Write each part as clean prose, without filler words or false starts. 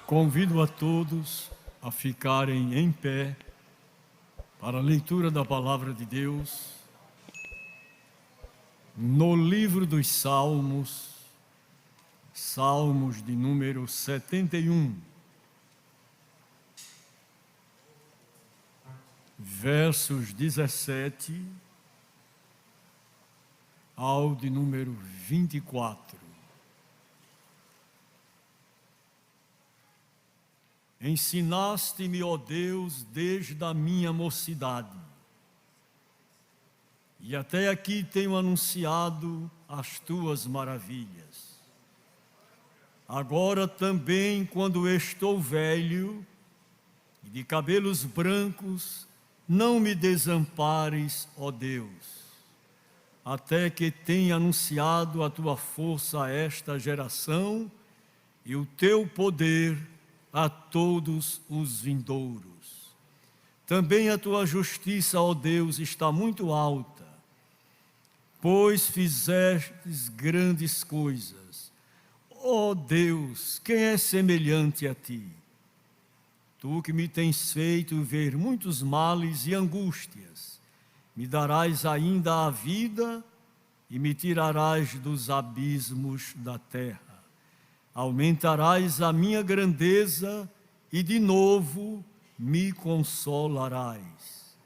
Convido a todos a ficarem em pé para a leitura da Palavra de Deus no livro dos Salmos, Salmos de número 71, versos 17 ao de número 24. Ensinaste-me, ó Deus, desde a minha mocidade, e até aqui tenho anunciado as tuas maravilhas. Agora também, quando estou velho e de cabelos brancos, não me desampares, ó Deus, até que tenha anunciado a tua força a esta geração e o teu poder a todos os vindouros. Também a tua justiça, ó Deus, está muito alta, pois fizestes grandes coisas. Ó Deus, quem é semelhante a ti? Tu que me tens feito ver muitos males e angústias, me darás ainda a vida e me tirarás dos abismos da terra. Aumentarás a minha grandeza e de novo me consolarás.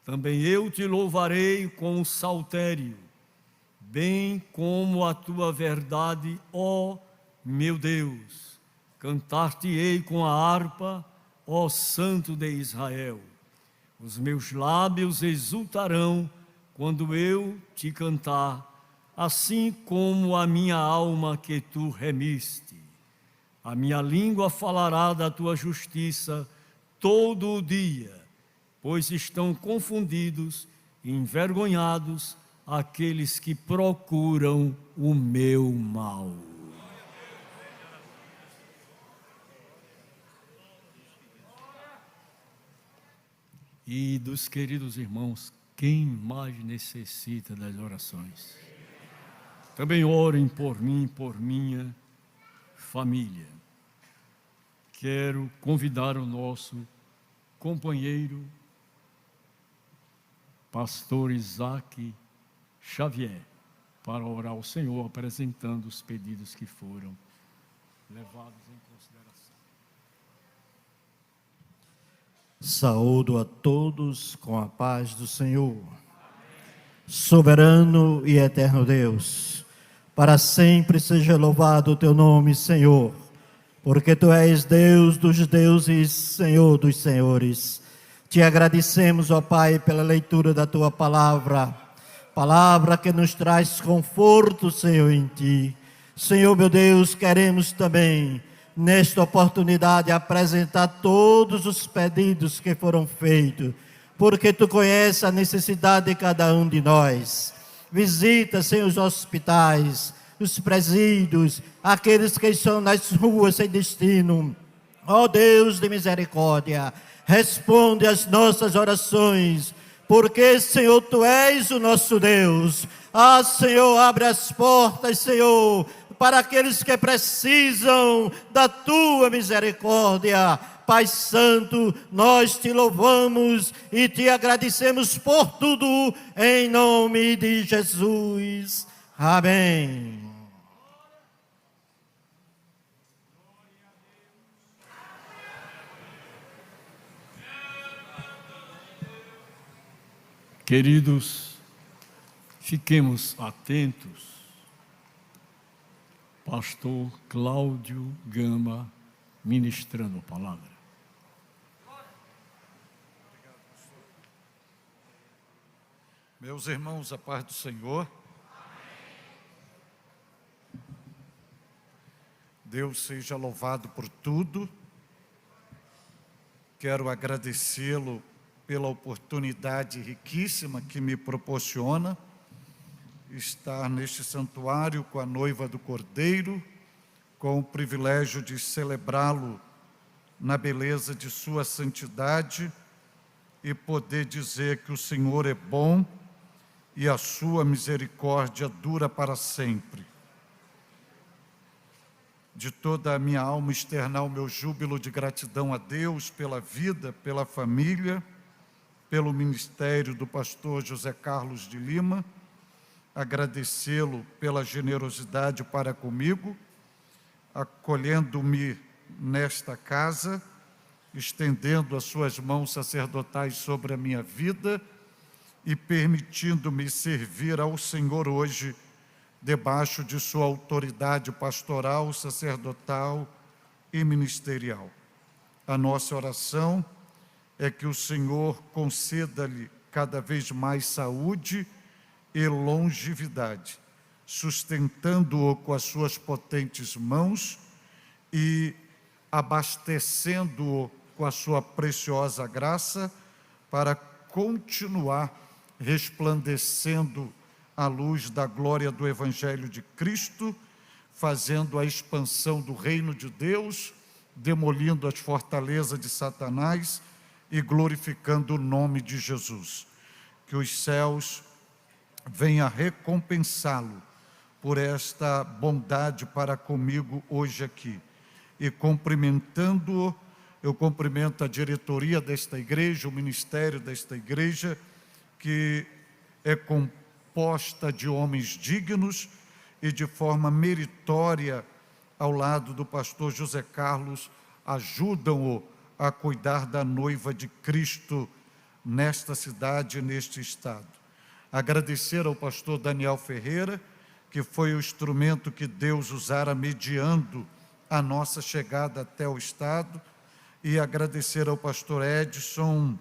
Também eu te louvarei com o saltério, bem como a tua verdade, ó meu Deus. Cantar-te-ei com a harpa, ó Santo de Israel. Os meus lábios exultarão quando eu te cantar, assim como a minha alma que tu remiste. A minha língua falará da tua justiça todo o dia, pois estão confundidos e envergonhados aqueles que procuram o meu mal. E dos queridos irmãos, quem mais necessita das orações? Também orem por mim, por minha família. Quero convidar o nosso companheiro, pastor Isaac Xavier, para orar ao Senhor, apresentando os pedidos que foram levados em consideração. Saúdo a todos com a paz do Senhor. Soberano e eterno Deus, para sempre seja louvado o teu nome, Senhor, porque tu és Deus dos deuses, Senhor dos senhores. Te agradecemos, ó Pai, pela leitura da tua palavra, palavra que nos traz conforto, Senhor, em ti. Senhor, meu Deus, queremos também, nesta oportunidade, apresentar todos os pedidos que foram feitos, porque tu conheces a necessidade de cada um de nós. Visita, Senhor, os hospitais, os presídios, aqueles que estão nas ruas sem destino. Ó Deus de misericórdia, responde às nossas orações, porque, Senhor, tu és o nosso Deus. Ah, Senhor, abre as portas, Senhor, para aqueles que precisam da tua misericórdia. Pai Santo, nós te louvamos e te agradecemos por tudo, em nome de Jesus. Amém. Queridos, fiquemos atentos. Pastor Cláudio Gama, ministrando a palavra. Meus irmãos, a paz do Senhor. Deus seja louvado por tudo. Quero agradecê-lo pela oportunidade riquíssima que me proporciona estar neste santuário com a noiva do Cordeiro, com o privilégio de celebrá-lo na beleza de sua santidade e poder dizer que o Senhor é bom e a sua misericórdia dura para sempre. de toda a minha alma, externar o meu júbilo de gratidão a Deus pela vida, pela família, pelo ministério do pastor José Carlos de Lima, agradecê-lo pela generosidade para comigo, acolhendo-me nesta casa, estendendo as suas mãos sacerdotais sobre a minha vida e permitindo-me servir ao Senhor hoje, debaixo de sua autoridade pastoral, sacerdotal e ministerial. A nossa oração é que o Senhor conceda-lhe cada vez mais saúde e longevidade, sustentando-o com as suas potentes mãos e abastecendo-o com a sua preciosa graça para continuar resplandecendo a luz da glória do Evangelho de Cristo, fazendo a expansão do reino de Deus, demolindo as fortalezas de Satanás e glorificando o nome de Jesus. Que os céus venham recompensá-lo por esta bondade para comigo hoje aqui. E cumprimentando-o, eu cumprimento a diretoria desta igreja, o ministério desta igreja, que é composta de homens dignos e de forma meritória, ao lado do pastor José Carlos, ajudam-o a cuidar da noiva de Cristo nesta cidade e neste estado. Agradecer ao pastor Daniel Ferreira, que foi o instrumento que Deus usara mediando a nossa chegada até o estado, e agradecer ao pastor Edson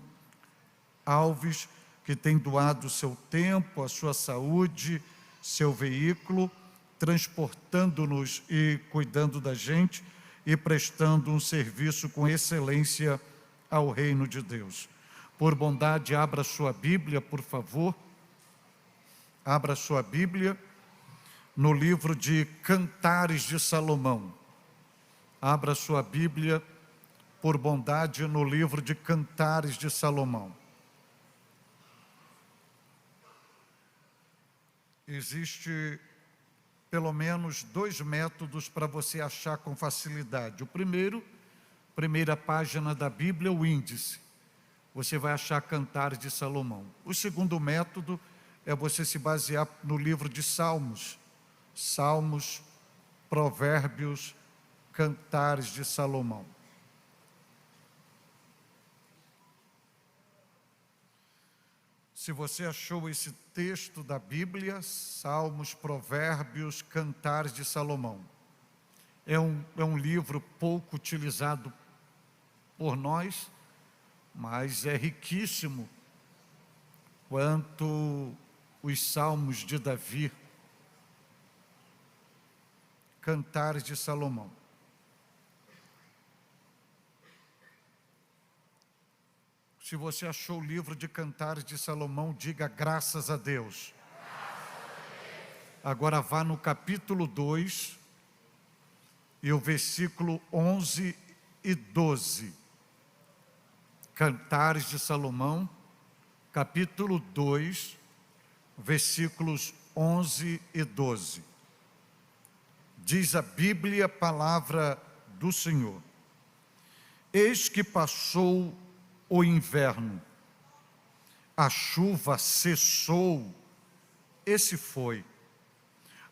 Alves, que tem doado o seu tempo, a sua saúde, seu veículo, transportando-nos e cuidando da gente e prestando um serviço com excelência ao reino de Deus. Por bondade, abra sua Bíblia, por favor. Abra sua Bíblia no livro de Cantares de Salomão. Abra sua Bíblia, por bondade, no livro de Cantares de Salomão. Existe pelo menos 2 métodos para você achar com facilidade. O primeiro, primeira página da Bíblia, o índice. Você vai achar Cantares de Salomão. O segundo método é você se basear no livro de Salmos. Salmos, Provérbios, Cantares de Salomão. Se você achou esse texto da Bíblia, Salmos, Provérbios, Cantares de Salomão, é um livro pouco utilizado por nós, mas é riquíssimo quanto os Salmos de Davi. Cantares de Salomão. Se você achou o livro de Cantares de Salomão, diga graças a Deus. Agora vá no capítulo 2 e o versículo 11 e 12. Cantares de Salomão, capítulo 2, versículos 11 e 12. Diz a Bíblia, palavra do Senhor: eis que passou o inverno, a chuva cessou, esse foi.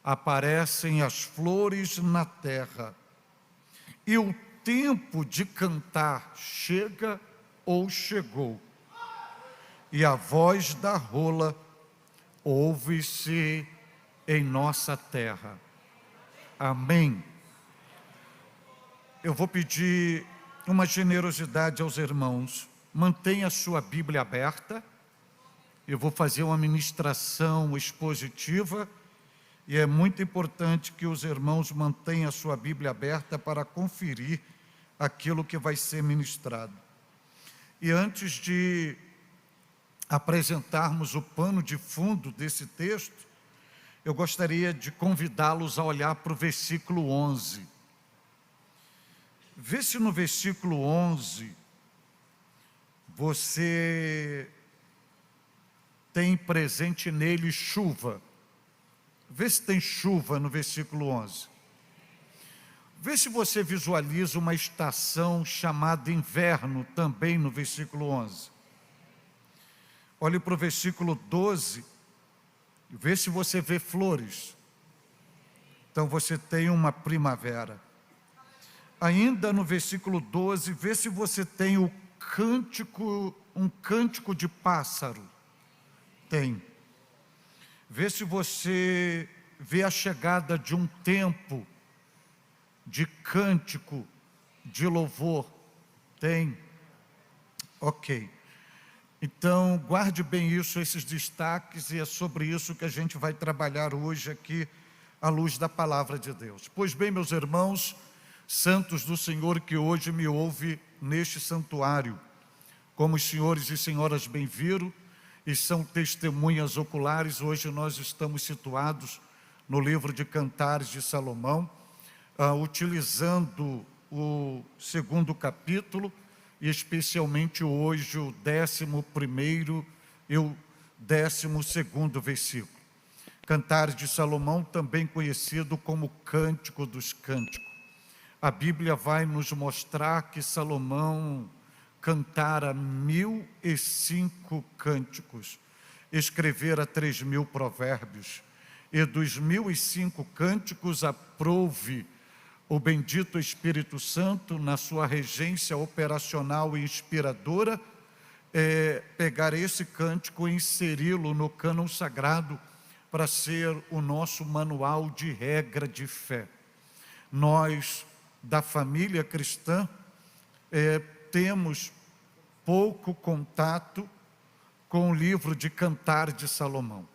Aparecem as flores na terra, e o tempo de cantar chega ou chegou, e a voz da rola ouve-se em nossa terra. Amém. Eu vou pedir uma generosidade aos irmãos. Mantenha a sua Bíblia aberta. Eu vou fazer uma ministração expositiva e é muito importante que os irmãos mantenham a sua Bíblia aberta para conferir aquilo que vai ser ministrado. E antes de apresentarmos o pano de fundo desse texto, eu gostaria de convidá-los a olhar para o versículo 11. Vê se no versículo 11 você tem presente nele chuva. Vê se tem chuva no versículo 11. Vê se você visualiza uma estação chamada inverno, também no versículo 11. Olhe para o versículo 12, vê se você vê flores. Então você tem uma primavera. Ainda no versículo 12, vê se você tem um cântico de pássaro. Tem. Vê se você vê a chegada de um tempo de cântico, de louvor. Tem. Ok. Então, guarde bem isso, esses destaques, e é sobre isso que a gente vai trabalhar hoje aqui, à luz da palavra de Deus. Pois bem, meus irmãos, santos do Senhor que hoje me ouve neste santuário, como os senhores e senhoras bem viram, e são testemunhas oculares, hoje nós estamos situados no livro de Cantares de Salomão, utilizando o 2º capítulo, e especialmente hoje o 11º e o 12º versículo. Cantares de Salomão, também conhecido como Cântico dos Cânticos. A Bíblia vai nos mostrar que Salomão cantara 1005 cânticos, escrevera 3000 provérbios, e dos 1005 cânticos aprove o bendito Espírito Santo, na sua regência operacional e inspiradora, pegar esse cântico e inseri-lo no cânon sagrado para ser o nosso manual de regra de fé. Nós, da família cristã, temos pouco contato com o livro de Cantares de Salomão.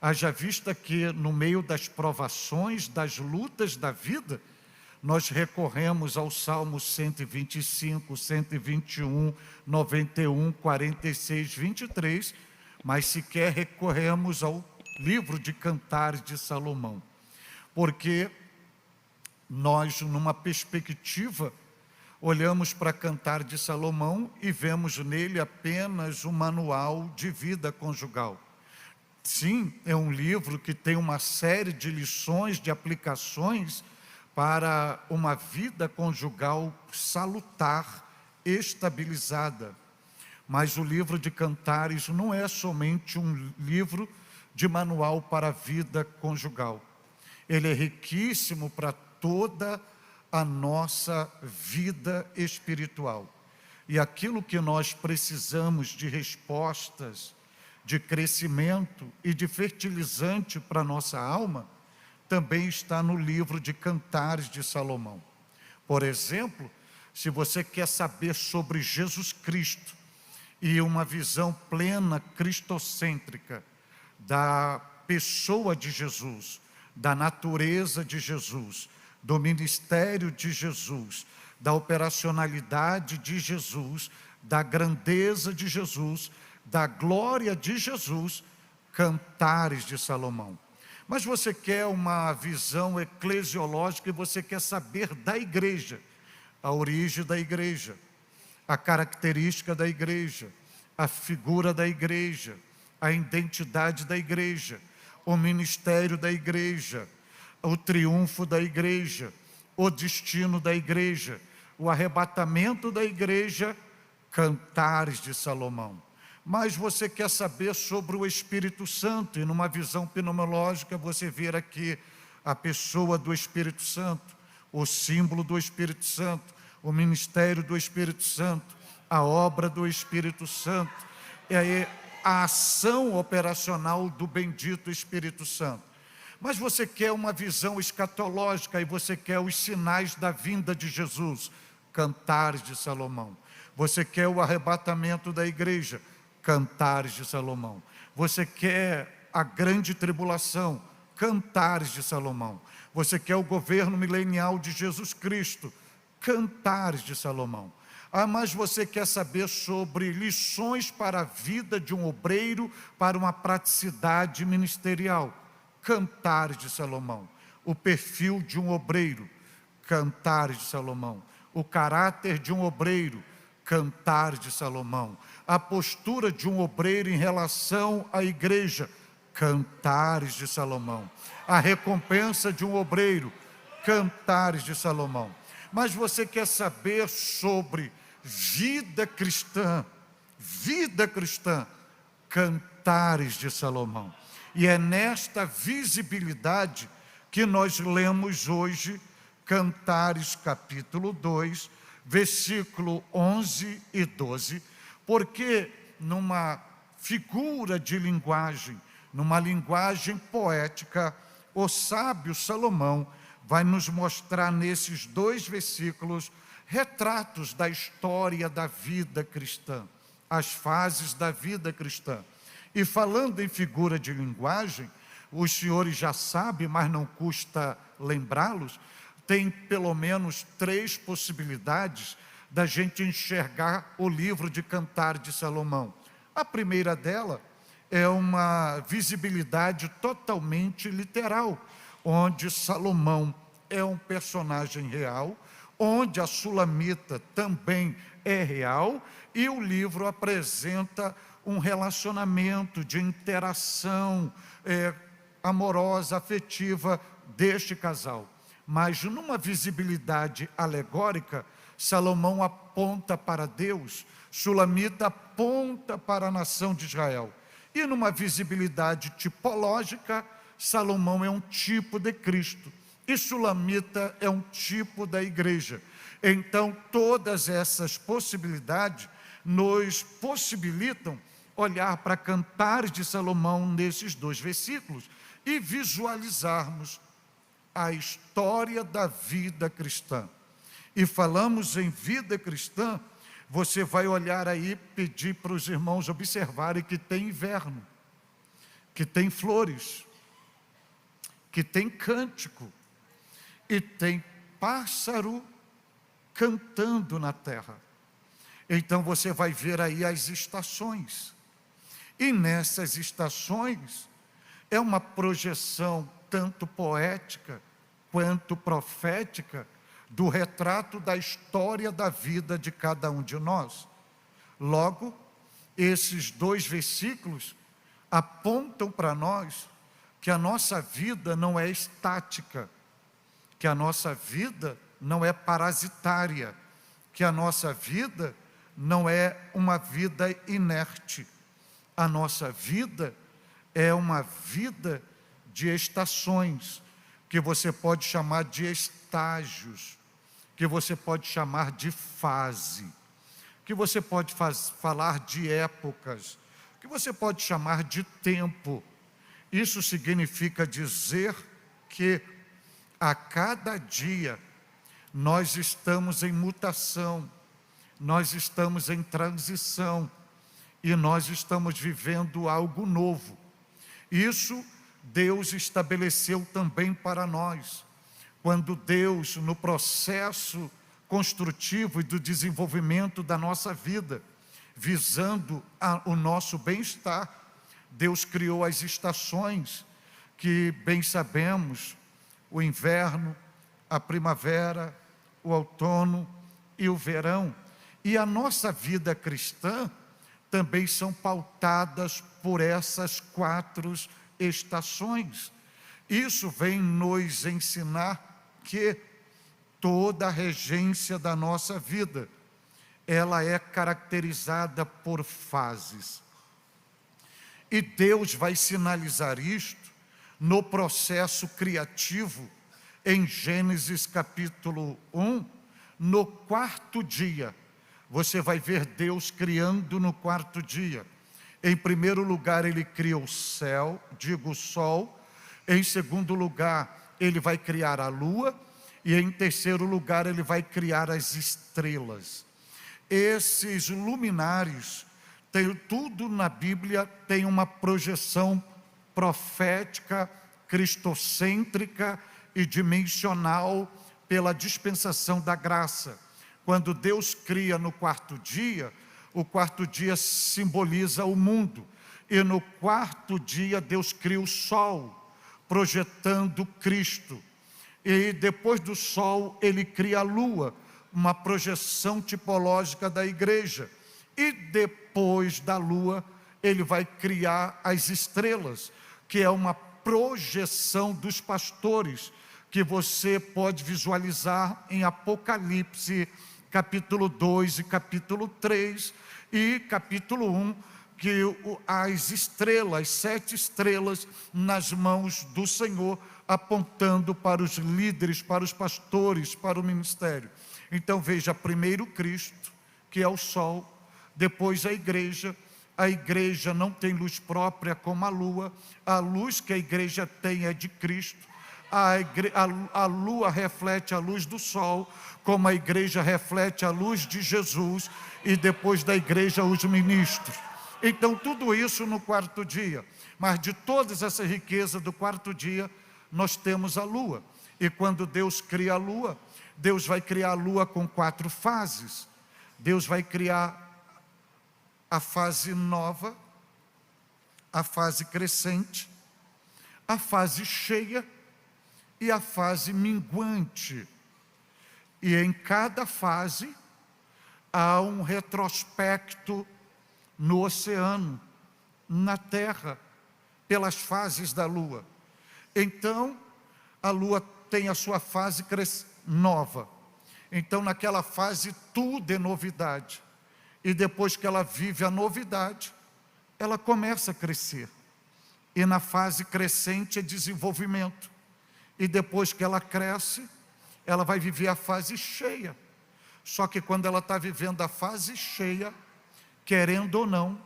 Haja vista que no meio das provações, das lutas da vida, nós recorremos ao Salmo 125, 121, 91, 46, 23, mas sequer recorremos ao livro de Cantares de Salomão, porque nós, numa perspectiva, olhamos para Cantares de Salomão e vemos nele apenas um manual de vida conjugal. Sim, é um livro que tem uma série de lições, de aplicações para uma vida conjugal salutar, estabilizada. Mas o livro de Cantares não é somente um livro de manual para a vida conjugal. Ele é riquíssimo para toda a nossa vida espiritual. E aquilo que nós precisamos de respostas, de crescimento e de fertilizante para a nossa alma, também está no livro de Cantares de Salomão. Por exemplo, se você quer saber sobre Jesus Cristo e uma visão plena cristocêntrica da pessoa de Jesus, da natureza de Jesus, do ministério de Jesus, da operacionalidade de Jesus, da grandeza de Jesus, da glória de Jesus, Cantares de Salomão. Mas você quer uma visão eclesiológica e você quer saber da igreja, a origem da igreja, a característica da igreja, a figura da igreja, a identidade da igreja, o ministério da igreja, o triunfo da igreja, o destino da igreja, o arrebatamento da igreja, Cantares de Salomão. Mas você quer saber sobre o Espírito Santo, e numa visão pneumológica você vê aqui a pessoa do Espírito Santo, o símbolo do Espírito Santo, o ministério do Espírito Santo, a obra do Espírito Santo, e aí a ação operacional do bendito Espírito Santo. Mas você quer uma visão escatológica e você quer os sinais da vinda de Jesus, Cantares de Salomão. Você quer o arrebatamento da igreja, Cantares de Salomão. Você quer a grande tribulação, Cantares de Salomão. Você quer o governo milenial de Jesus Cristo, Cantares de Salomão. Mas você quer saber sobre lições para a vida de um obreiro, para uma praticidade ministerial, Cantares de Salomão. O perfil de um obreiro, Cantares de Salomão. O caráter de um obreiro, Cantares de Salomão. A postura de um obreiro em relação à igreja, Cantares de Salomão. A recompensa de um obreiro, Cantares de Salomão. Mas você quer saber sobre vida cristã, Cantares de Salomão. E é nesta visibilidade que nós lemos hoje Cantares capítulo 2, versículo 11 e 12, porque numa figura de linguagem, numa linguagem poética, o sábio Salomão vai nos mostrar nesses 2 versículos retratos da história da vida cristã, as fases da vida cristã. E falando em figura de linguagem, os senhores já sabem, mas não custa lembrá-los, tem pelo menos 3 possibilidades da gente enxergar o livro de Cantares de Salomão. A primeira dela é uma visibilidade totalmente literal, onde Salomão é um personagem real, onde a Sulamita também é real, e o livro apresenta um relacionamento de interação amorosa, afetiva deste casal. Mas numa visibilidade alegórica, Salomão aponta para Deus, Sulamita aponta para a nação de Israel. E numa visibilidade tipológica, Salomão é um tipo de Cristo e Sulamita é um tipo da igreja. Então, todas essas possibilidades nos possibilitam olhar para Cantares de Salomão nesses 2 versículos e visualizarmos a história da vida cristã. E falamos em vida cristã, você vai olhar aí, pedir para os irmãos observarem que tem inverno, que tem flores, que tem cântico, e tem pássaro cantando na terra. Então você vai ver aí as estações. E nessas estações é uma projeção tanto poética quanto profética do retrato da história da vida de cada um de nós. Logo, esses 2 versículos apontam para nós que a nossa vida não é estática, que a nossa vida não é parasitária, que a nossa vida não é uma vida inerte. A nossa vida é uma vida de estações, que você pode chamar de estágios, que você pode chamar de fase, que você pode falar de épocas, que você pode chamar de tempo. Isso significa dizer que a cada dia nós estamos em mutação, nós estamos em transição e nós estamos vivendo algo novo. Isso Deus estabeleceu também para nós. Quando Deus, no processo construtivo e do desenvolvimento da nossa vida, visando o nosso bem-estar, Deus criou as estações que bem sabemos, o inverno, a primavera, o outono e o verão. E a nossa vida cristã também são pautadas por essas 4 estações. Isso vem nos ensinar que toda a regência da nossa vida, ela é caracterizada por fases. E Deus vai sinalizar isto no processo criativo, em Gênesis capítulo 1, no 4º dia. Você vai ver Deus criando no 4º dia. Em primeiro lugar, Ele cria o céu, o sol. Em segundo lugar, Ele vai criar a lua. E em terceiro lugar, Ele vai criar as estrelas. Esses luminares, tudo na Bíblia tem uma projeção profética, cristocêntrica e dimensional pela dispensação da graça. Quando Deus cria no 4º dia, o 4º dia simboliza o mundo. E no 4º dia Deus cria o sol, projetando Cristo. E depois do sol Ele cria a lua, uma projeção tipológica da igreja. E depois da lua Ele vai criar as estrelas, que é uma projeção dos pastores, que você pode visualizar em Apocalipse, capítulo 2 e capítulo 3 e capítulo 1, que as estrelas, 7 estrelas nas mãos do Senhor, apontando para os líderes, para os pastores, para o ministério. Então veja, primeiro Cristo, que é o sol, depois a igreja não tem luz própria como a luz que a igreja tem é de Cristo, a lua reflete a luz do sol, como a igreja reflete a luz de Jesus, e depois da igreja os ministros. Então tudo isso no quarto dia, mas de todas essa riqueza do quarto dia, nós temos a lua, e quando Deus cria a lua, Deus vai criar a lua com 4 fases. Deus vai criar a fase nova, a fase crescente, a fase cheia e a fase minguante. E em cada fase há um retrospecto no oceano, na terra, pelas fases da lua. Então, a lua tem a sua fase nova. Então, naquela fase, tudo é novidade. E depois que ela vive a novidade, ela começa a crescer. E na fase crescente é desenvolvimento. E depois que ela cresce, ela vai viver a fase cheia. Só que quando ela está vivendo a fase cheia, querendo ou não,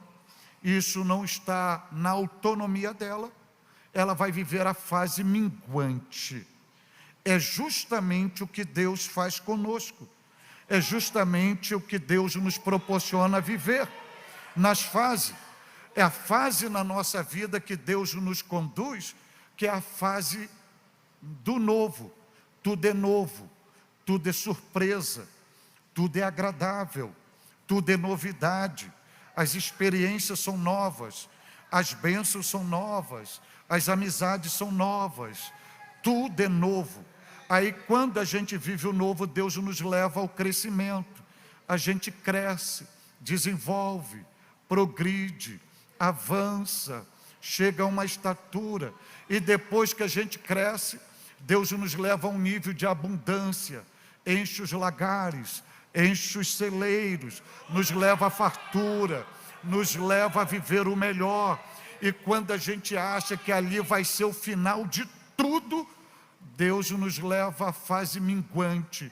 isso não está na autonomia dela, ela vai viver a fase minguante. É justamente o que Deus faz conosco. É justamente o que Deus nos proporciona viver nas fases. É a fase na nossa vida que Deus nos conduz, que é a fase do novo. Tudo é novo, tudo é surpresa, tudo é agradável, tudo é novidade. As experiências são novas, as bênçãos são novas, as amizades são novas, tudo é novo. Aí quando a gente vive o novo, Deus nos leva ao crescimento. A gente cresce, desenvolve, progride, avança, chega a uma estatura. E depois que a gente cresce, Deus nos leva a um nível de abundância, enche os lagares, enche os celeiros, nos leva à fartura, nos leva a viver o melhor. E quando a gente acha que ali vai ser o final de tudo, Deus nos leva à fase minguante.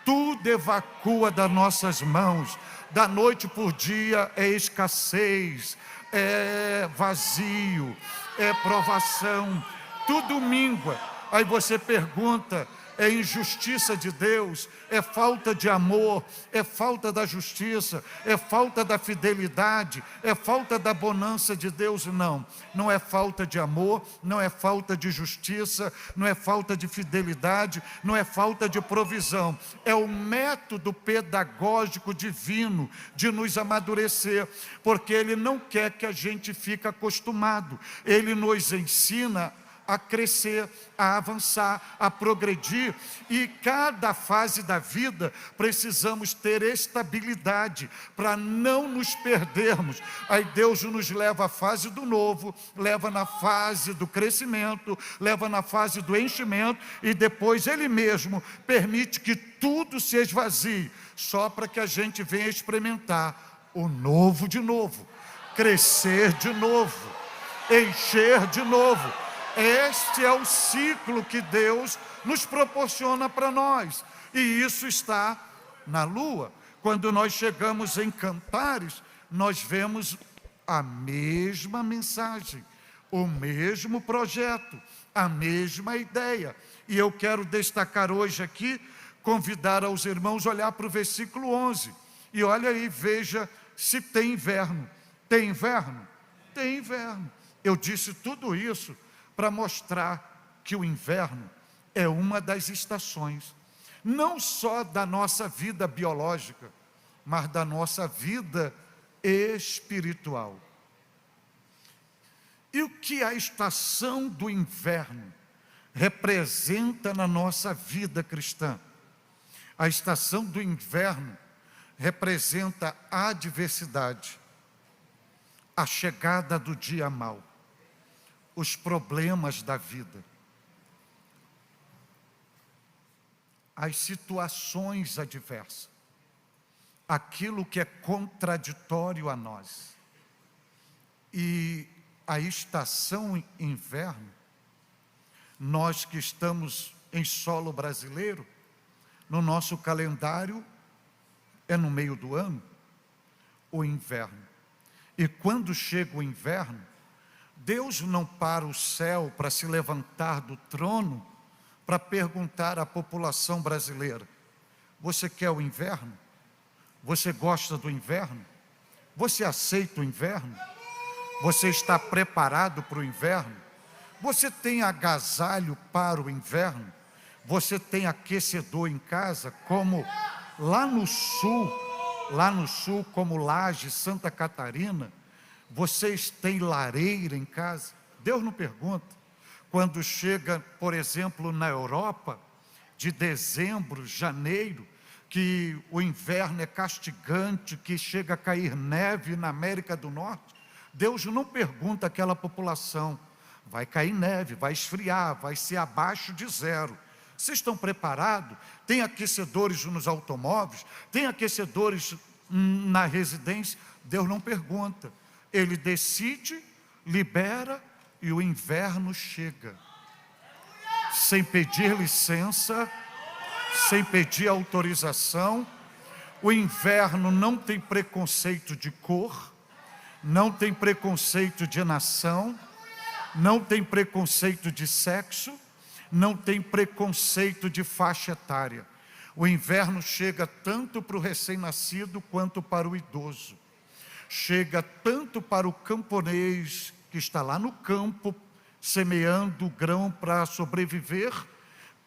Tudo evacua das nossas mãos. Da noite por dia é escassez, é vazio, é provação. Tudo mingua. Aí você pergunta, é injustiça de Deus, é falta de amor, é falta da justiça, é falta da fidelidade, é falta da bonança de Deus? Não, não é falta de amor, não é falta de justiça, não é falta de fidelidade, não é falta de provisão. É o método pedagógico divino de nos amadurecer, porque Ele não quer que a gente fique acostumado, Ele nos ensina a crescer, a avançar, a progredir, e cada fase da vida precisamos ter estabilidade para não nos perdermos. Aí Deus nos leva à fase do novo, leva na fase do crescimento, leva na fase do enchimento, e depois Ele mesmo permite que tudo se esvazie, só para que a gente venha experimentar o novo de novo, crescer de novo, encher de novo. Este é o ciclo que Deus nos proporciona para nós. E isso está na lua. Quando nós chegamos em Cantares, nós vemos a mesma mensagem, o mesmo projeto, a mesma ideia. E eu quero destacar hoje aqui, convidar aos irmãos a olhar para o versículo 11. E olha aí, veja se tem inverno. Tem inverno? Tem inverno. Eu disse tudo isso para mostrar que o inverno é uma das estações, não só da nossa vida biológica, mas da nossa vida espiritual. E o que a estação do inverno representa na nossa vida cristã? A estação do inverno representa a adversidade, a chegada do dia mau, os problemas da vida. as situações adversas, aquilo que é contraditório a nós. E a estação inverno, nós que estamos em solo brasileiro, no nosso calendário é no meio do ano, o inverno. E quando chega o inverno, Deus não para o céu para se levantar do trono para perguntar à população brasileira: você quer o inverno? Você gosta do inverno? Você aceita o inverno? Você está preparado para o inverno? Você tem agasalho para o inverno? Você tem aquecedor em casa, como lá no sul, como Lages, Santa Catarina, vocês têm lareira em casa? Deus não pergunta. Quando chega, por exemplo, na Europa, de dezembro, janeiro, que o inverno é castigante, que chega a cair neve na América do Norte, Deus não pergunta àquela população: vai cair neve, vai esfriar, vai ser abaixo de zero. Vocês estão preparados? Tem aquecedores nos automóveis? Tem aquecedores na residência? Deus não pergunta. Ele decide, libera e o inverno chega. Sem pedir licença, sem pedir autorização. O inverno não tem preconceito de cor, não tem preconceito de nação, não tem preconceito de sexo, não tem preconceito de faixa etária. O inverno chega tanto para o recém-nascido quanto para o idoso. Chega tanto para o camponês que está lá no campo, semeando grão para sobreviver,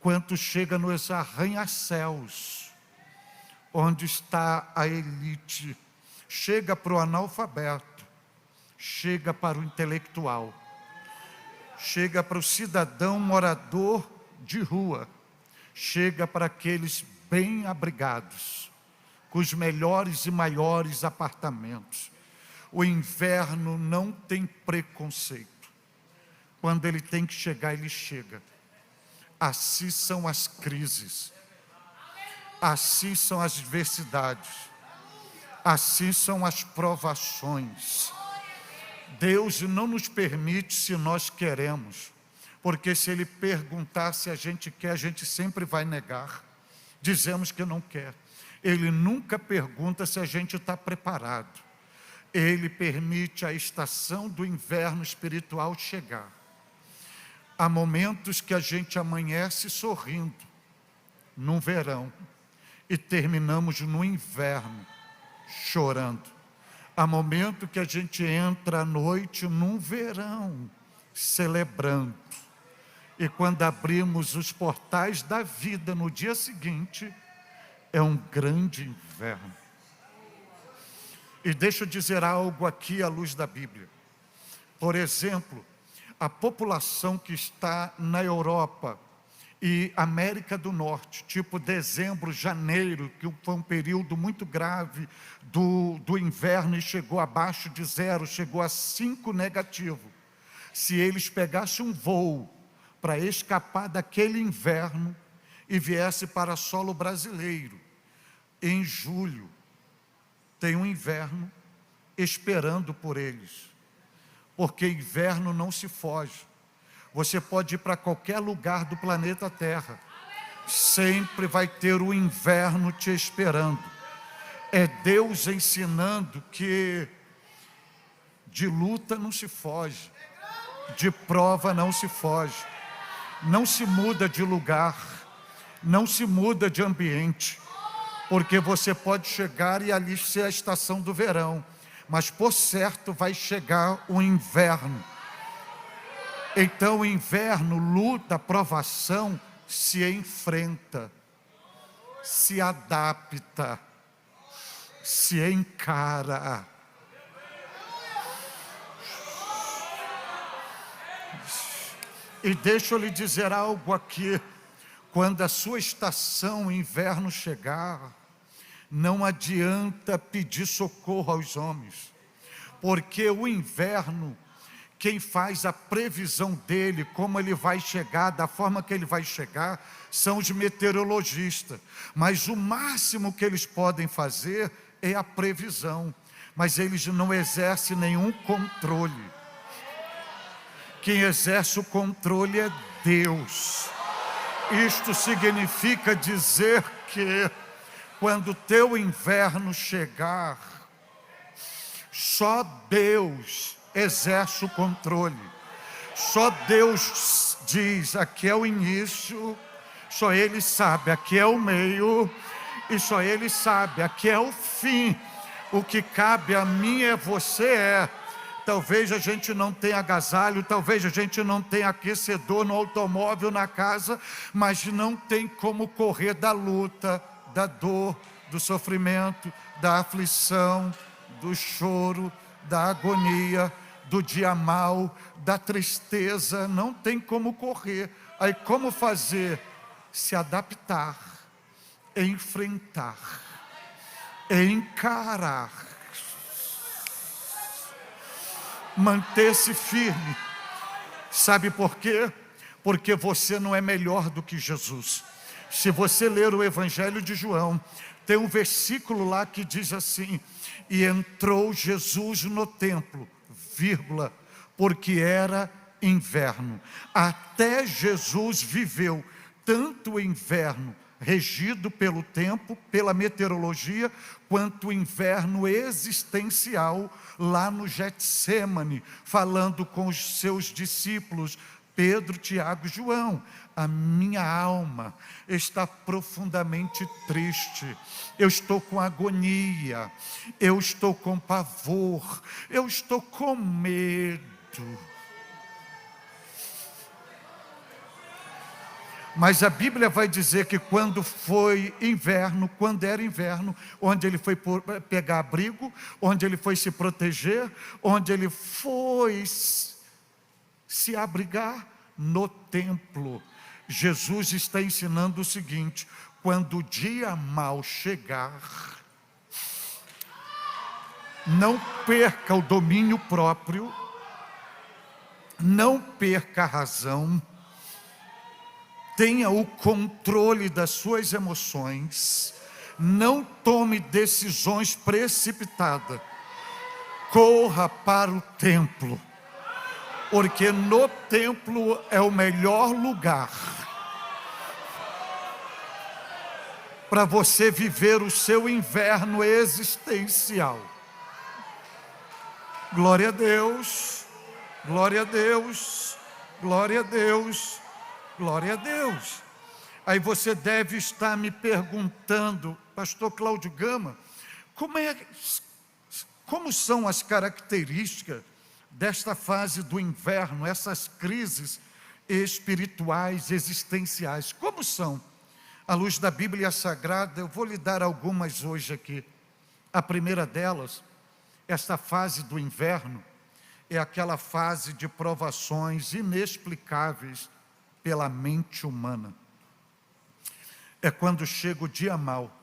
quanto chega nos arranha-céus, onde está a elite. Chega para o analfabeto, chega para o intelectual, chega para o cidadão morador de rua, chega para aqueles bem abrigados, com os melhores e maiores apartamentos. O inverno não tem preconceito. Quando ele tem que chegar, ele chega. Assim são as crises, assim são as adversidades, assim são as provações. Deus não nos permite se nós queremos, porque se Ele perguntar se a gente quer, a gente sempre vai negar. Dizemos que não quer. Ele nunca pergunta se a gente está preparado. Ele permite a estação do inverno espiritual chegar. Há momentos que a gente amanhece sorrindo, num verão, e terminamos no inverno, chorando. Há momento que a gente entra à noite num verão, celebrando. E quando abrimos os portais da vida no dia seguinte, é um grande inverno. E deixa eu dizer algo aqui à luz da Bíblia. Por exemplo, a população que está na Europa e América do Norte, tipo dezembro, janeiro, que foi um período muito grave do inverno e chegou abaixo de zero, chegou a 5 negativo. Se eles pegassem um voo para escapar daquele inverno e viesse para solo brasileiro, em julho, tem um inverno esperando por eles. Porque inverno não se foge. Você pode ir para qualquer lugar do planeta Terra, sempre vai ter o inverno te esperando. É Deus ensinando que de luta não se foge, de prova não se foge, não se muda de lugar, não se muda de ambiente, porque você pode chegar e ali ser a estação do verão, mas por certo vai chegar o inverno. Então o inverno, luta, provação, se enfrenta, se adapta, se encara. E deixa eu lhe dizer algo aqui: quando a sua estação inverno chegar, não adianta pedir socorro aos homens, porque o inverno, quem faz a previsão dele, como ele vai chegar, da forma que ele vai chegar, são os meteorologistas. Mas o máximo que eles podem fazer é a previsão. Mas eles não exercem nenhum controle. Quem exerce o controle é Deus. Isto significa dizer que, quando o teu inverno chegar, só Deus exerce o controle. Só Deus diz: aqui é o início, só Ele sabe, aqui é o meio, e só Ele sabe, aqui é o fim. O que cabe a mim e a você talvez a gente não tenha agasalho, talvez a gente não tenha aquecedor no automóvel, na casa, mas não tem como correr da luta, da dor, do sofrimento, da aflição, do choro, da agonia, do dia mau, da tristeza. Não tem como correr. Aí como fazer? Se adaptar, enfrentar, encarar, manter-se firme. Sabe por quê? Porque você não é melhor do que Jesus. Se você ler o Evangelho de João, tem um versículo lá que diz assim: e entrou Jesus no templo, vírgula, porque era inverno. Até Jesus viveu tanto o inverno regido pelo tempo, pela meteorologia, quanto o inverno existencial lá no Getsêmani, falando com os seus discípulos, Pedro, Tiago e João: a minha alma está profundamente triste, eu estou com agonia, eu estou com pavor, eu estou com medo. Mas a Bíblia vai dizer que quando foi inverno, quando era inverno, onde ele foi pegar abrigo, onde ele foi se proteger, onde ele foi se abrigar? No templo. Jesus está ensinando o seguinte: quando o dia mau chegar, não perca o domínio próprio, não perca a razão, tenha o controle das suas emoções, não tome decisões precipitadas, corra para o templo, porque no templo é o melhor lugar para você viver o seu inverno existencial. Glória a Deus, glória a Deus, glória a Deus, glória a Deus. Aí você deve estar me perguntando: pastor Cláudio Gama, como são as características desta fase do inverno, essas crises espirituais, existenciais, como são? À luz da Bíblia Sagrada, eu vou lhe dar algumas hoje aqui. A primeira delas, esta fase do inverno, é aquela fase de provações inexplicáveis pela mente humana. É quando chega o dia mau.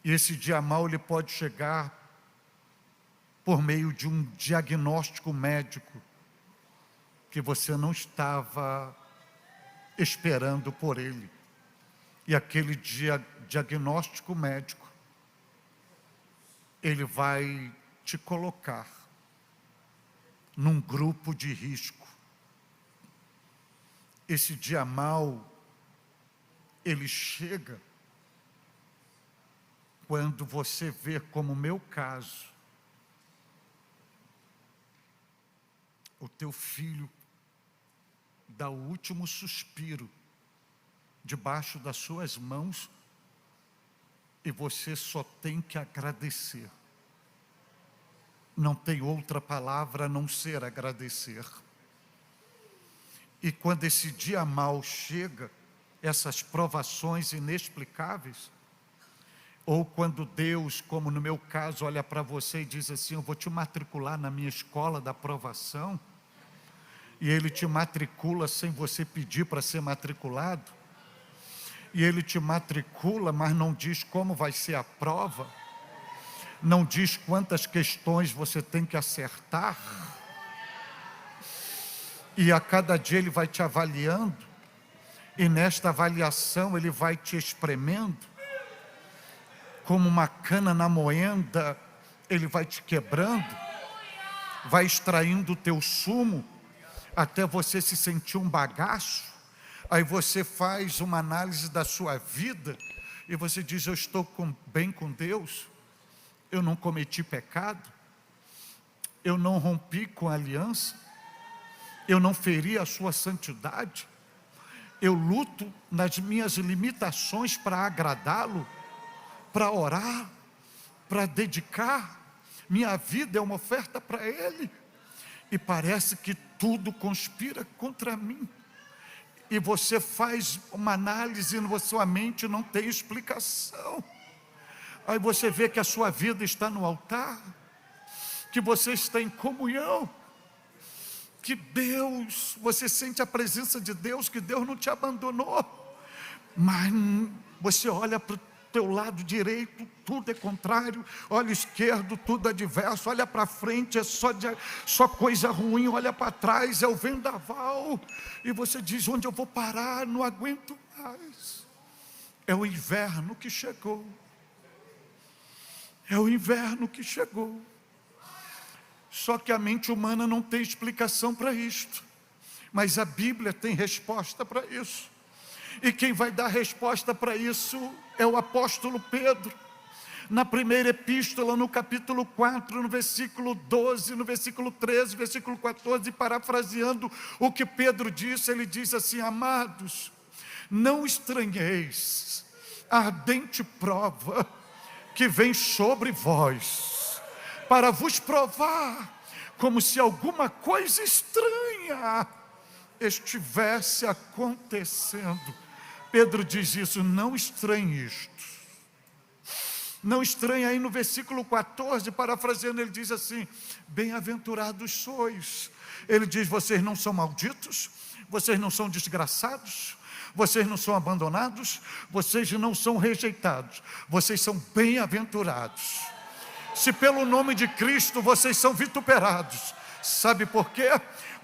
E esse dia mau ele pode chegar por meio de um diagnóstico médico que você não estava esperando por ele. E aquele diagnóstico médico, ele vai te colocar num grupo de risco. Esse dia mau, ele chega quando você vê, como o meu caso, o teu filho dá o último suspiro debaixo das suas mãos e você só tem que agradecer. Não tem outra palavra a não ser agradecer. E quando esse dia mau chega, essas provações inexplicáveis, ou quando Deus, como no meu caso, olha para você e diz assim: eu vou te matricular na minha escola da provação, e Ele te matricula sem você pedir para ser matriculado, e Ele te matricula, mas não diz como vai ser a prova, não diz quantas questões você tem que acertar. E a cada dia Ele vai te avaliando, e nesta avaliação Ele vai te espremendo, como uma cana na moenda, Ele vai te quebrando, vai extraindo o teu sumo, até você se sentir um bagaço. Aí você faz uma análise da sua vida, e você diz: eu estou bem com Deus, eu não cometi pecado, eu não rompi com a aliança, eu não feri a sua santidade, eu luto nas minhas limitações para agradá-lo, para orar, para dedicar, minha vida é uma oferta para Ele, e parece que tudo conspira contra mim, e você faz uma análise na sua mente, não tem explicação. Aí você vê que a sua vida está no altar, que você está em comunhão, que Deus, você sente a presença de Deus, que Deus não te abandonou, mas você olha para o teu lado direito, tudo é contrário, olha esquerdo, tudo adverso, olha para frente, é só coisa ruim, olha para trás, é o vendaval, e você diz: onde eu vou parar? Não aguento mais. É o inverno que chegou, é o inverno que chegou. Só que a mente humana não tem explicação para isto, mas a Bíblia tem resposta para isso. E quem vai dar resposta para isso é o apóstolo Pedro. Na primeira epístola, no capítulo 4, no versículo 12, no versículo 13, versículo 14, parafraseando o que Pedro disse, ele diz assim: amados, não estranheis a ardente prova que vem sobre vós, para vos provar, como se alguma coisa estranha estivesse acontecendo. Pedro diz isso: não estranhe isto. Não estranhe. Aí no versículo 14, parafraseando, ele diz assim: bem-aventurados sois. Ele diz: vocês não são malditos, vocês não são desgraçados, vocês não são abandonados, vocês não são rejeitados, vocês são bem-aventurados. Se pelo nome de Cristo vocês são vituperados, sabe por quê?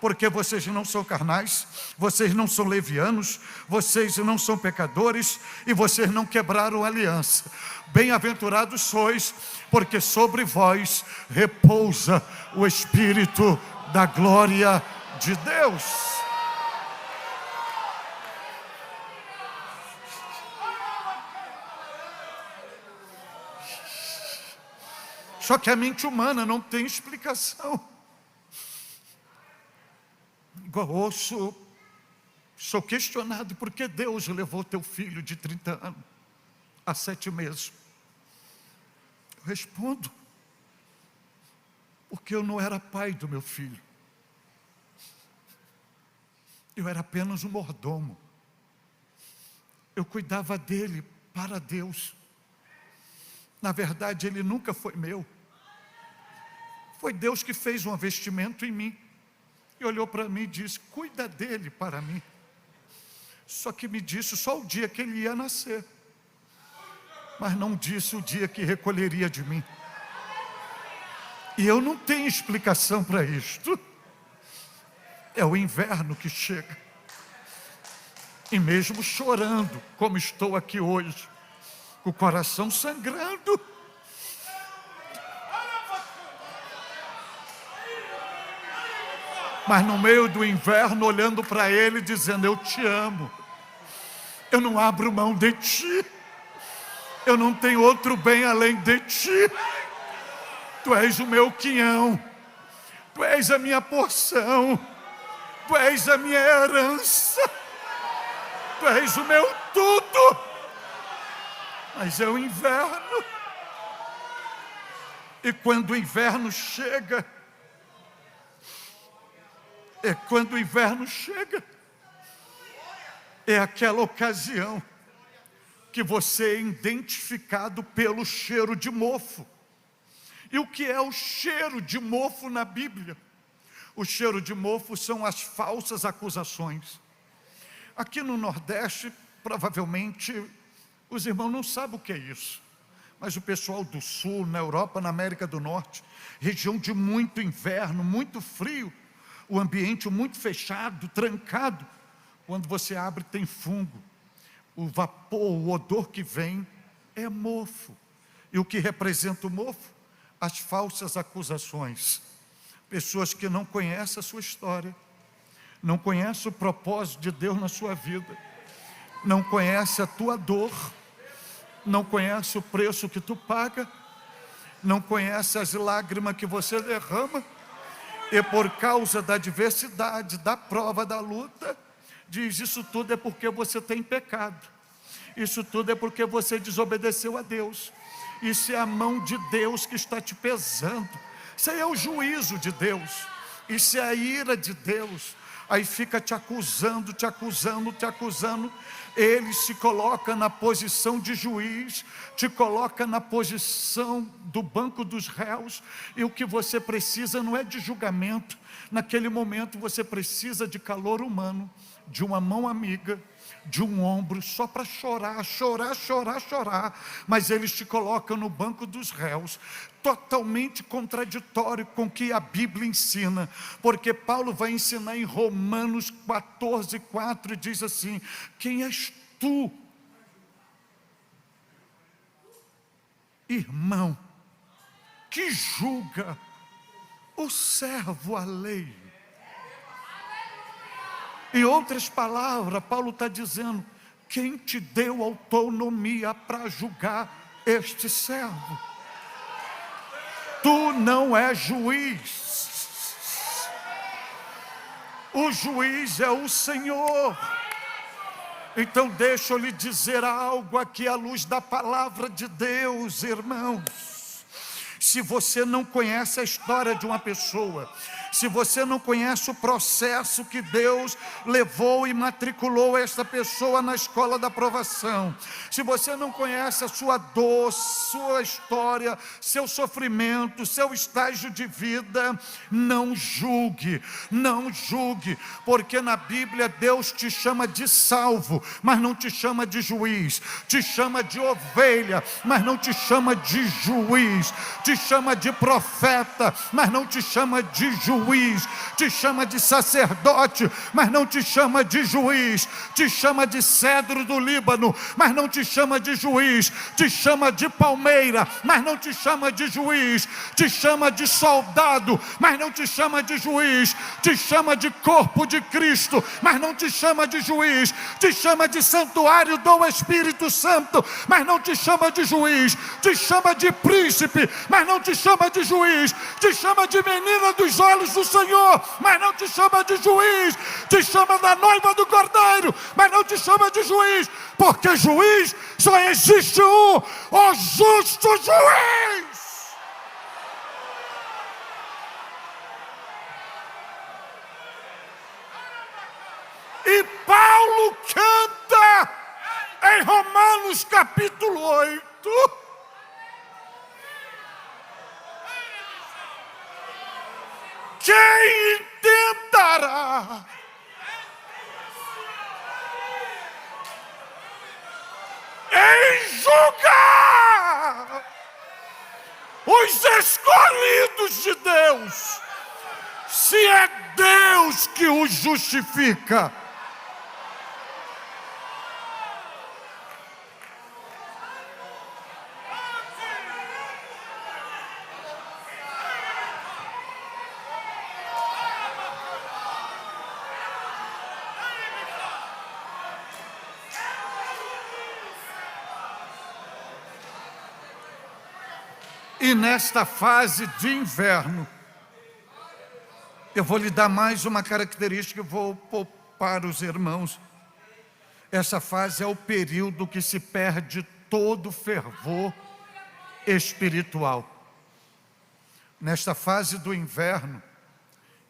Porque vocês não são carnais, vocês não são levianos, vocês não são pecadores, e vocês não quebraram a aliança. Bem-aventurados sois, porque sobre vós repousa o Espírito da glória de Deus. Só que a mente humana não tem explicação. Igual sou questionado: por que Deus levou teu filho de 30 anos a 7 meses? Eu respondo: porque eu não era pai do meu filho, eu era apenas um mordomo, eu cuidava dele para Deus. Na verdade, ele nunca foi meu, foi Deus que fez um investimento em mim, e olhou para mim e disse: cuida dele para mim. Só que me disse só o dia que ele ia nascer, mas não disse o dia que recolheria de mim. E eu não tenho explicação para isto. É o inverno que chega, e mesmo chorando, como estou aqui hoje, com o coração sangrando, mas no meio do inverno, olhando para Ele, dizendo: eu te amo, eu não abro mão de ti, eu não tenho outro bem além de ti, tu és o meu quinhão, tu és a minha porção, tu és a minha herança, tu és o meu tudo. Mas é o inverno, e quando o inverno chega, é aquela ocasião que você é identificado pelo cheiro de mofo. E o que é o cheiro de mofo na Bíblia? O cheiro de mofo são as falsas acusações. Aqui no Nordeste, provavelmente, os irmãos não sabem o que é isso, mas o pessoal do Sul, na Europa, na América do Norte, região de muito inverno, muito frio, o ambiente muito fechado, trancado. Quando você abre, tem fungo. O vapor, o odor que vem é mofo. E o que representa o mofo? As falsas acusações. Pessoas que não conhecem a sua história, não conhecem o propósito de Deus na sua vida, não conhecem a tua dor, não conhecem o preço que tu paga, não conhecem as lágrimas que você derrama, e por causa da adversidade, da prova, da luta, diz: isso tudo é porque você tem pecado, isso tudo é porque você desobedeceu a Deus, isso é a mão de Deus que está te pesando, isso aí é o juízo de Deus, isso é a ira de Deus. Aí fica te acusando, te acusando, te acusando. Ele se coloca na posição de juiz, te coloca na posição do banco dos réus, e o que você precisa não é de julgamento. Naquele momento você precisa de calor humano, de uma mão amiga, de um ombro, só para chorar, chorar, chorar, chorar. Mas eles te colocam no banco dos réus, totalmente contraditório com o que a Bíblia ensina, porque Paulo vai ensinar em Romanos 14:4, e diz assim: quem és tu, irmão, que julga o servo alheio? Em outras palavras, Paulo está dizendo: quem te deu autonomia para julgar este servo? Tu não és juiz, o juiz é o Senhor. Então deixa eu lhe dizer algo aqui à luz da palavra de Deus, irmãos. Se você não conhece a história de uma pessoa, se você não conhece o processo que Deus levou e matriculou esta pessoa na escola da aprovação, se você não conhece a sua dor, sua história, seu sofrimento, seu estágio de vida, não julgue, não julgue, porque na Bíblia Deus te chama de salvo, mas não te chama de juiz, te chama de ovelha, mas não te chama de juiz, te chama de profeta, mas não te chama de juiz, te chama de sacerdote, mas não te chama de juiz, te chama de cedro do Líbano, mas não te chama de juiz, te chama de palmeira, mas não te chama de juiz, te chama de soldado, mas não te chama de juiz, te chama de corpo de Cristo, mas não te chama de juiz, te chama de santuário do Espírito Santo, mas não te chama de juiz, te chama de príncipe, mas não te chama de juiz, te chama de menina dos olhos do Senhor, mas não te chama de juiz, te chama da noiva do Cordeiro, mas não te chama de juiz, porque juiz só existe um, o justo juiz. E Paulo canta em Romanos capítulo 8, quem intentará em julgar os escolhidos de Deus, se é Deus que os justifica? E nesta fase de inverno, eu vou lhe dar mais uma característica, eu vou poupar os irmãos. Essa fase é o período que se perde todo o fervor espiritual. Nesta fase do inverno,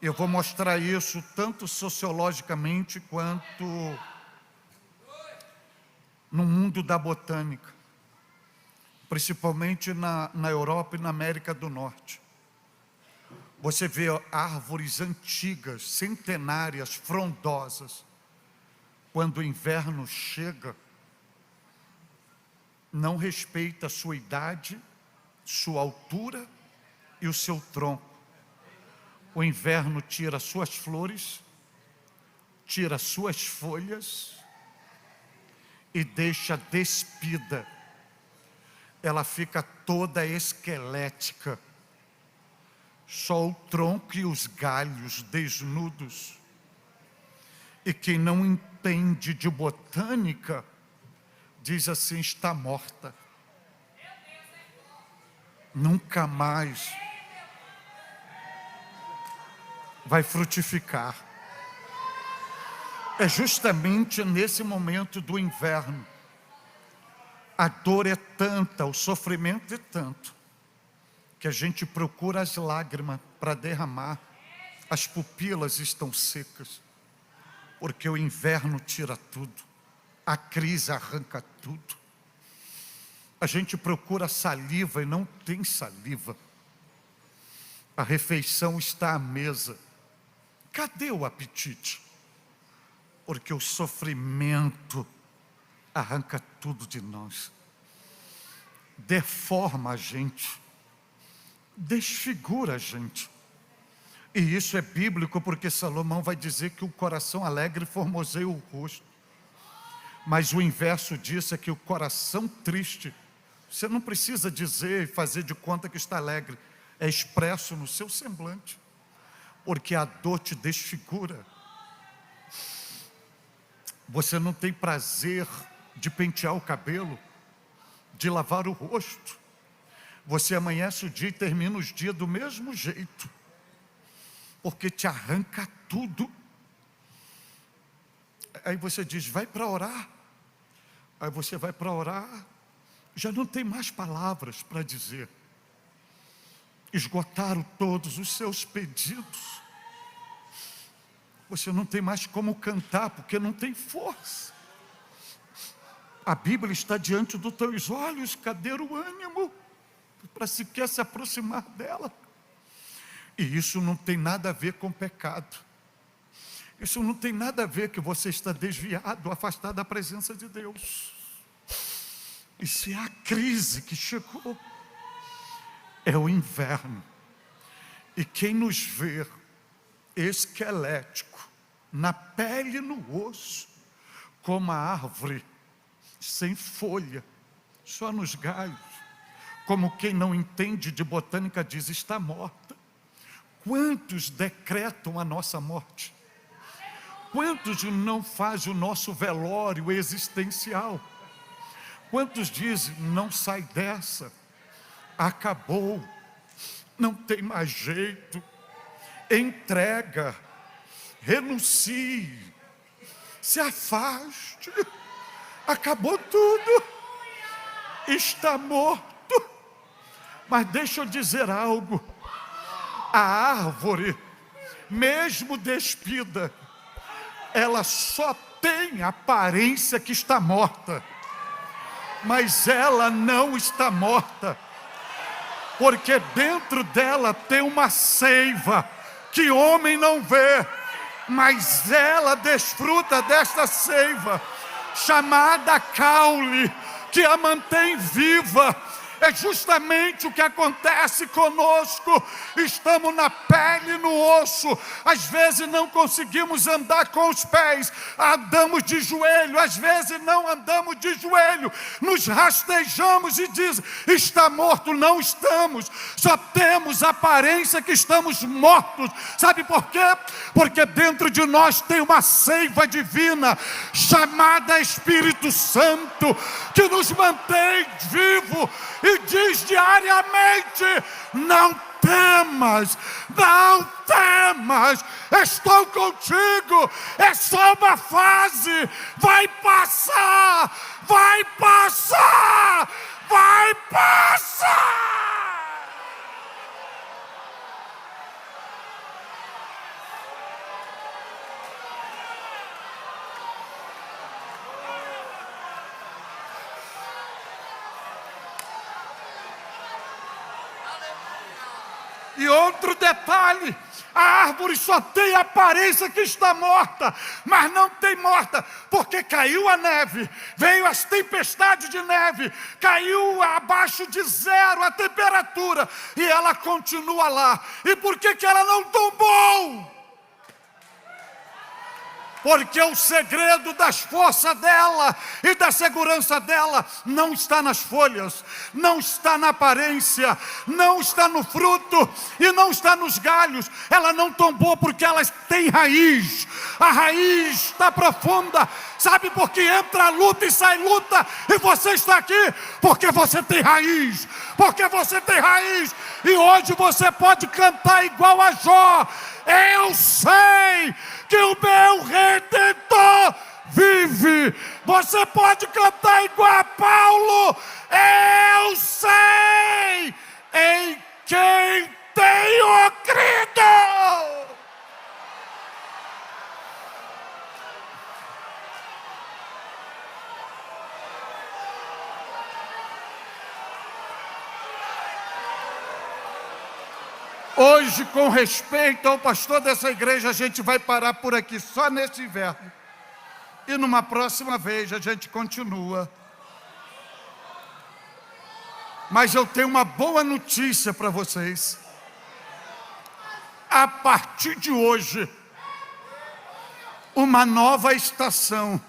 eu vou mostrar isso tanto sociologicamente quanto no mundo da botânica, principalmente na Europa e na América do Norte. Você vê árvores antigas, centenárias, frondosas. Quando o inverno chega, não respeita a sua idade, sua altura e o seu tronco. O inverno tira suas flores, tira suas folhas e deixa despida. Ela fica toda esquelética, só o tronco e os galhos desnudos. E quem não entende de botânica diz assim: está morta. Nunca mais vai frutificar. É justamente nesse momento do inverno. A dor é tanta, o sofrimento é tanto, que a gente procura as lágrimas para derramar. As pupilas estão secas, porque o inverno tira tudo, a crise arranca tudo. A gente procura saliva e não tem saliva. A refeição está à mesa. Cadê o apetite? Porque o sofrimento arranca tudo de nós, deforma a gente, desfigura a gente. E isso é bíblico, porque Salomão vai dizer que o coração alegre formoseia o rosto. Mas o inverso disso é que o coração triste, você não precisa dizer e fazer de conta que está alegre, é expresso no seu semblante, porque a dor te desfigura. Você não tem prazer de pentear o cabelo, de lavar o rosto. Você amanhece o dia e termina os dias do mesmo jeito, porque te arranca tudo. Aí você diz: vai para orar. Aí você vai para orar, já não tem mais palavras para dizer. Esgotaram todos os seus pedidos. Você não tem mais como cantar, porque não tem força. A Bíblia está diante dos teus olhos, cadê o ânimo para sequer se aproximar dela? E isso não tem nada a ver com pecado. Isso não tem nada a ver que você está desviado, afastado da presença de Deus. Isso é a crise que chegou. É o inverno. E quem nos vê esquelético, na pele e no osso, como a árvore sem folha, só nos galhos, como quem não entende de botânica diz: está morta. Quantos decretam a nossa morte? Quantos não fazem o nosso velório existencial? Quantos dizem: não sai dessa, acabou, não tem mais jeito, entrega, renuncie, se afaste, acabou tudo, está morto. Mas deixa eu dizer algo: a árvore, mesmo despida, ela só tem aparência que está morta, mas ela não está morta, porque dentro dela tem uma seiva que homem não vê, mas ela desfruta desta seiva, chamada caule, que a mantém viva. É justamente o que acontece conosco. Estamos na pele e no osso. Às vezes não conseguimos andar com os pés, andamos de joelho. Às vezes não andamos de joelho, nos rastejamos e diz: está morto. Não estamos, só temos a aparência que estamos mortos. Sabe por quê? Porque dentro de nós tem uma seiva divina, chamada Espírito Santo, que nos mantém vivo e diz diariamente: não temas, não temas, estou contigo, é só uma fase, vai passar, vai passar, vai passar. E outro detalhe, a árvore só tem a aparência que está morta, mas não tem morta, porque caiu a neve, veio as tempestades de neve, caiu abaixo de zero a temperatura, e ela continua lá. E por que ela não tombou? Porque o segredo das forças dela e da segurança dela não está nas folhas, não está na aparência, não está no fruto e não está nos galhos. Ela não tombou porque ela tem raiz. A raiz está profunda. Sabe por que entra luta e sai luta e você está aqui? Porque você tem raiz. Porque você tem raiz. E hoje você pode cantar igual a Jó. Eu sei que o meu Redentor vive. Você pode cantar igual a Paulo. Eu sei em quem tenho crido. Hoje, com respeito ao pastor dessa igreja, a gente vai parar por aqui só nesse inverno. E numa próxima vez a gente continua. Mas eu tenho uma boa notícia para vocês. A partir de hoje, uma nova estação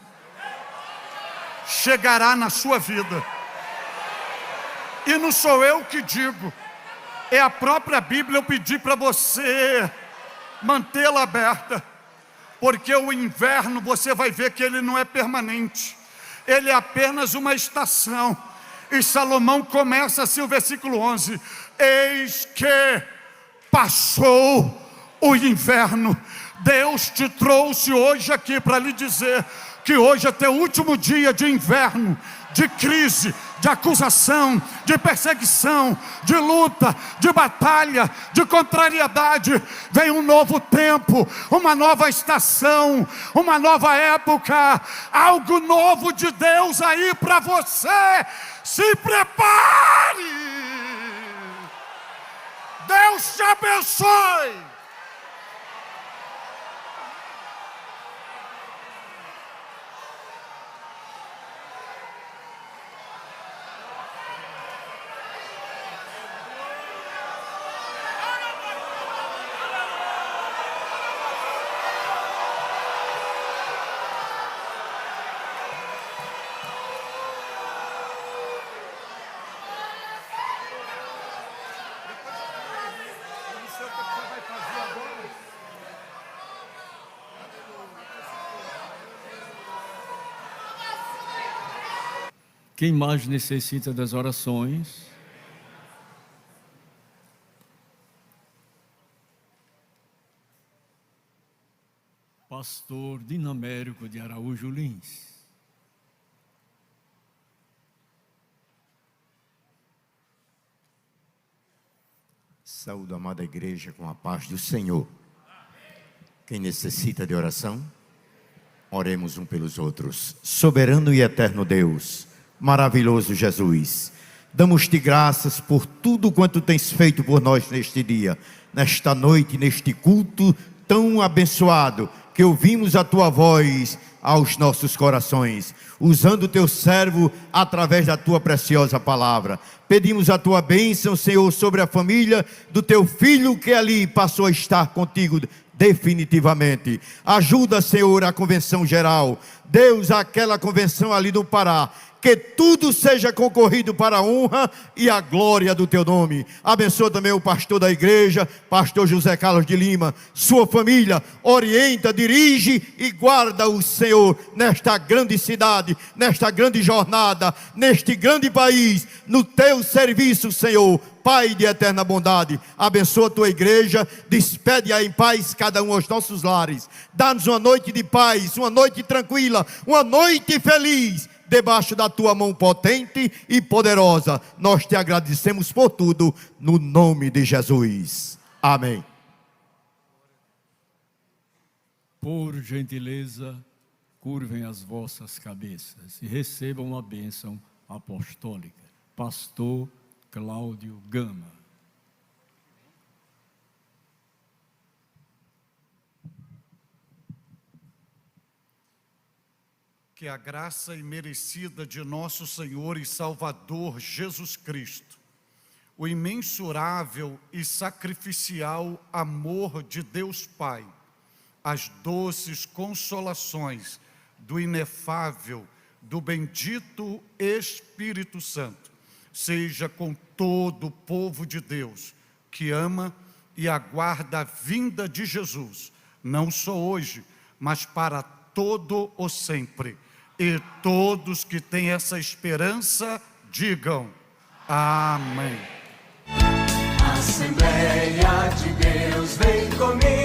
chegará na sua vida. E não sou eu que digo. É a própria Bíblia. Eu pedi para você mantê-la aberta, porque o inverno você vai ver que ele não é permanente, ele é apenas uma estação. E Salomão começa assim o versículo 11: eis que passou o inverno. Deus te trouxe hoje aqui para lhe dizer que hoje é teu último dia de inverno, de crise, de acusação, de perseguição, de luta, de batalha, de contrariedade. Vem um novo tempo, uma nova estação, uma nova época, algo novo de Deus aí para você. Se prepare! Deus te abençoe! Quem mais necessita das orações? Pastor Dinamérico de Araújo Lins. Saúde, amada igreja, com a paz do Senhor. Quem necessita de oração, oremos um pelos outros. Soberano e eterno Deus, maravilhoso Jesus, damos-te graças por tudo quanto tens feito por nós neste dia, nesta noite, neste culto tão abençoado, que ouvimos a tua voz aos nossos corações, usando o teu servo através da tua preciosa palavra. Pedimos a tua bênção, Senhor, sobre a família do teu filho que ali passou a estar contigo definitivamente. Ajuda, Senhor, a convenção geral. Deus, aquela convenção ali no Pará, que tudo seja concorrido para a honra e a glória do teu nome. Abençoa também o pastor da igreja, pastor José Carlos de Lima, sua família, orienta, dirige e guarda o Senhor nesta grande cidade, nesta grande jornada, neste grande país, no teu serviço, Senhor, Pai de eterna bondade. Abençoa a tua igreja, despede-a em paz cada um aos nossos lares. Dá-nos uma noite de paz, uma noite tranquila, uma noite feliz, debaixo da tua mão potente e poderosa. Nós te agradecemos por tudo, no nome de Jesus. Amém. Por gentileza, curvem as vossas cabeças e recebam a bênção apostólica. Pastor Cláudio Gama. que a graça imerecida de nosso Senhor e Salvador Jesus Cristo, o imensurável e sacrificial amor de Deus Pai, as doces consolações do inefável, do bendito Espírito Santo, seja com todo o povo de Deus, que ama e aguarda a vinda de Jesus, não só hoje, mas para todo o sempre. E todos que têm essa esperança, digam amém. Assembleia de Deus, vem comigo.